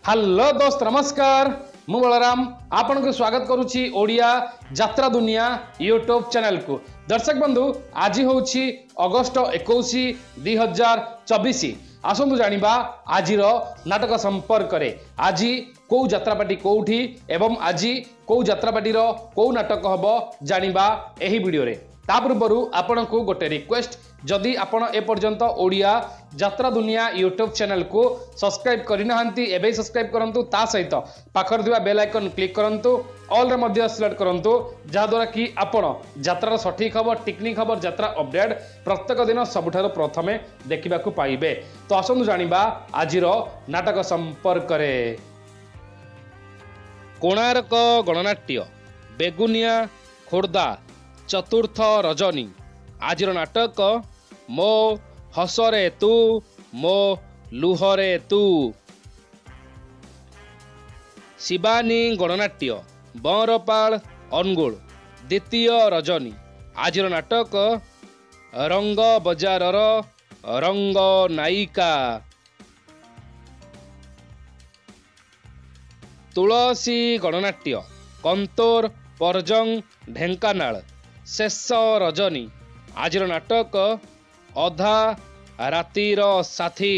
Hello दोस्त नमस्कार मु बलराम आपन को स्वागत करुछि ओडिया यात्रा दुनिया यूट्यूब चैनल को। दर्शक बंधु आज होछि अगस्त 21 2024। आसंतु जानिबा आजिर नाटक संपर्क रे। आज कौ यात्रापाटी कोठी एवं आज कौ यात्रापाटी रो कौ नाटक हबो जानिबा एही वीडियो रे। ता पूर्व आपण को गोटे रिक्वेस्ट, जदि आपण ए पर्यंत ओडिया यात्रा दुनिया यूट्यूब चैनल को सब्सक्राइब करना एवं सब्सक्राइब करंतु, ता सहित पाखर दिवा बेल आइकन क्लिक करंतु, ऑल रे मध्य सिलेक्ट करंतु, जा द्वारा कि आपण यात्रार सठिक खबर टेक्निक खबर यात्रा अपडेट प्रत्येक दिन सबुठार प्रथमे देखा पाइबे। तो आसंतु जानिबा आजिर नाटक संपर्क रे। कोणार्क गणनाट्य बेगुनिया खोर्धा चतुर्थ रजनी। आजिर नाटक मो हसरे तू मो लुहरे तू। शिवानी गणनाट्य बरपाल अनुगुल द्वितीय रजनी। आजिर नाटक रंग बजारर रंग नायिका। तुलसी गणनाट्य कंतोर परजंग ढेंकानाल शेष रजनी। आजिर नाटक अधा रातिर साथी।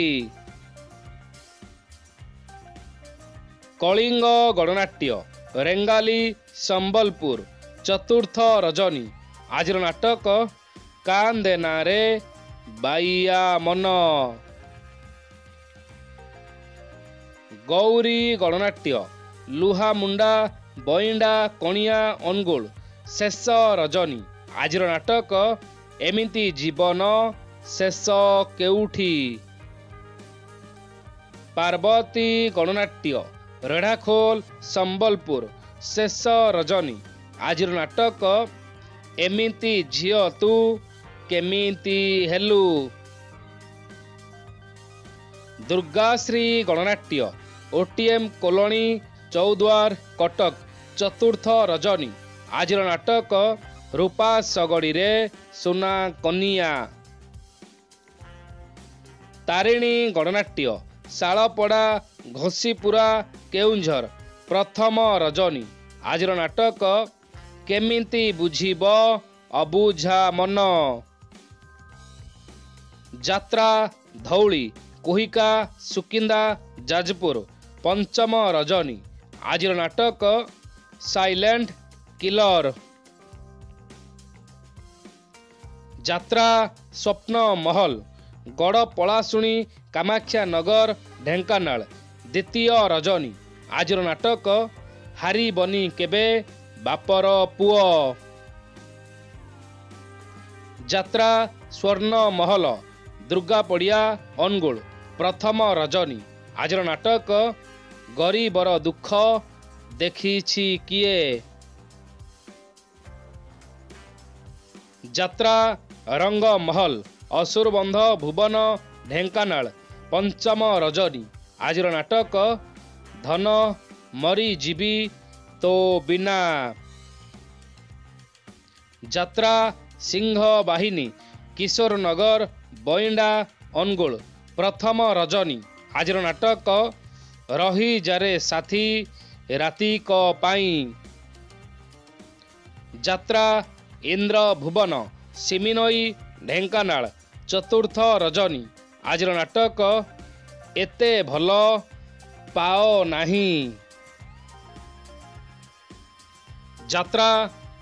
कलिंग गणनाट्य रेंगाली संबलपुर चतुर्थ रजनी। आजिर नाटक कांदेना रे बाइया मन। गौरी गणनाट्य लुहामुंडा बइंडा कणिया अनुगुल शेष रजनी। आजिर नाटक एमिति जीवन शेष केउठी। पार्वती गणनाट्य रेढ़ाखोल संबलपुर शेष रजनी। आजिर नाटक एमिति झियो तू केमिति हेलु। दुर्गाश्री गणनाट्य ओटीएम कॉलोनी चौद्वार कटक चतुर्थ रजनी। आजिर नाटक रूपा सगड़ी रे सुना कनिया। तारिणी गणनाट्य शालपड़ा घोषीपुरा केउंझर प्रथम रजनी। आजिर नाटक केमिति बुझीब अबुझा मन। यात्रा धौली कोहिका सुकिंदा जाजपुर पंचम रजनी। आजिर नाटक साइलेंट किलर। यात्रा स्वप्न महल गड़ पलाशुणी कामाख्या नगर ढेंकानाल द्वितीय रजनी। आजिर नाटक हारी बनी केबे बापर पुओ। यात्रा स्वर्ण महल दुर्गा पड़िया अनुगुल प्रथम रजनी। आजिर नाटक गरीबर दुख देखिछि किए। यात्रा रंग महल असुरबंध भुवन ढेंकानाल पंचम रजनी। आजिर नाटक धन मरी जीवी तो बिना। यात्रा सिंह बाहिनी किशोर नगर बइंडा अनुगुल प्रथम रजनी। आजिर नाटक रही जारे साथी राति को पाई। यात्रा इंद्र भुवन सिमिनई ढेंकानाल चतुर्थ रजनी। आजिर नाटक एते भल पाओ नाही। यात्रा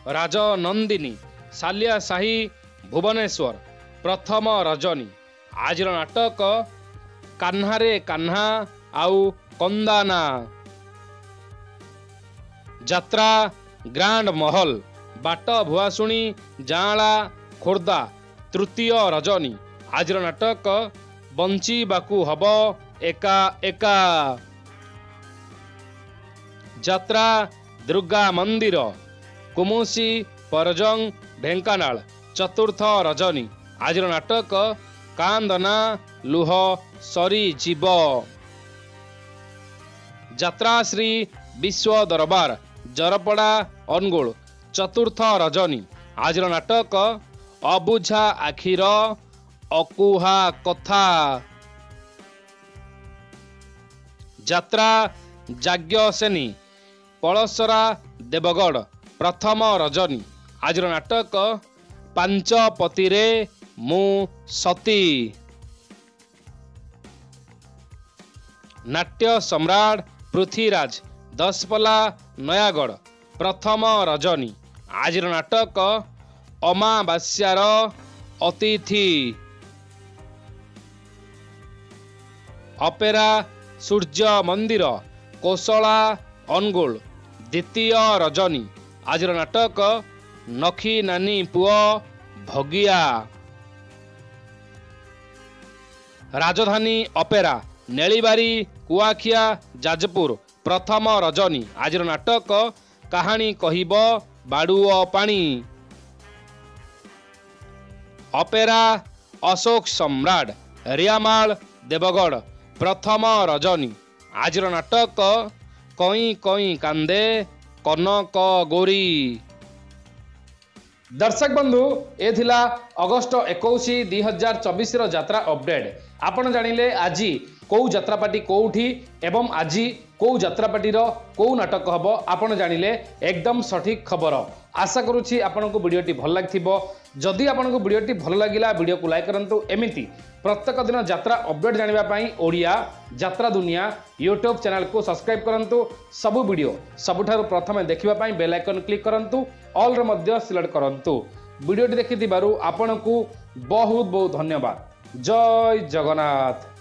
राजनंदिनी सालिया साही भुवनेश्वर प्रथम रजनी। आजिर नाटक कान्हारे कान्हा आउ कंदाना। यात्रा ग्रांड महल बाट भुआसुणी जांला खोर्धा तृतीय रजनी। आजिर नाटक बंचीबाकू हब एका एका। यात्रा दुर्गा मंदिर कुमुसी परजंग ढेंकानाल चतुर्थ रजनी। आजिर नाटक कांदना लुह सरी जीव। यात्रा श्री विश्व दरबार जरपड़ा अनुगुल चतुर्थ रजनी। आजिर नाटक अबुझा आखिर अकुहा कथा। ଯାତ୍ରା ଯାଜ୍ଞସେନୀ ପଳସରା ଦେବଗଡ଼ ପ୍ରଥମ ରଜନୀ। ଆଜିର ନାଟକ ପାଞ୍ଚ ପତିରେ ମୁଁ ସତୀ। ନାଟ୍ୟ ସମ୍ରାଟ ପୃଥ୍ୱୀରାଜ ଦଶପଲା ନୟାଗଡ଼ ପ୍ରଥମ ରଜନୀ। ଆଜିର ନାଟକ ଅମାବାସ୍ୟାର ଅତିଥି। ଅପେରା ସୂର୍ଯ୍ୟ ମନ୍ଦିର କୋଶଳା ଅନୁଗୁଳ ଦ୍ୱିତୀୟ ରଜନୀ। ଆଜିର ନାଟକ ନଖି ନାନୀ ପୁଅ ଭଗିଆ। ରାଜଧାନୀ ଅପେରା ନେଳିବାରି କୁଆଖିଆ ଯାଜପୁର ପ୍ରଥମ ରଜନୀ। ଆଜିର ନାଟକ କାହାଣୀ କହିବ ବାଡ଼ୁଅ ପାଣି। ଅପେରା ଅଶୋକ ସମ୍ରାଟ ରିଆମାଳ ଦେବଗଡ଼ ପ୍ରଥମ ରଜନୀ। ଆଜିର ନାଟକ କଇଁ କଇଁ କାନ୍ଦେ କନକ ଗୋରୀ। दर्शक बंधु ये थिला अगस्ट 21 2024 यात्रा अपडेट। आपण जानिले आज कौ यात्रापाटी कौठी एवं आज कौ यात्रापाटी कौ नाटक हम आपण जानिले एकदम सठिक खबर। आशा करुच्ची आपन को वीडियोटी भल लगिथिबो। जदि आपन को वीडियोटी भल लगिला वीडियो को लाइक करंतु। एमिति प्रत्येक दिन यात्रा अपडेट जानिबा पई ओडिया यात्रा दुनिया यूट्यूब चैनल को सब्सक्राइब करंतु। सबु वीडियो सबुठारु प्रथमे देखिबा पई बेल आइकन क्लिक करंतु। ऑल रे मध्य सिलेक्ट करंतु। वीडियोटी देखिथिबारु आपन को बहुत बहुत धन्यवाद। जय जगन्नाथ।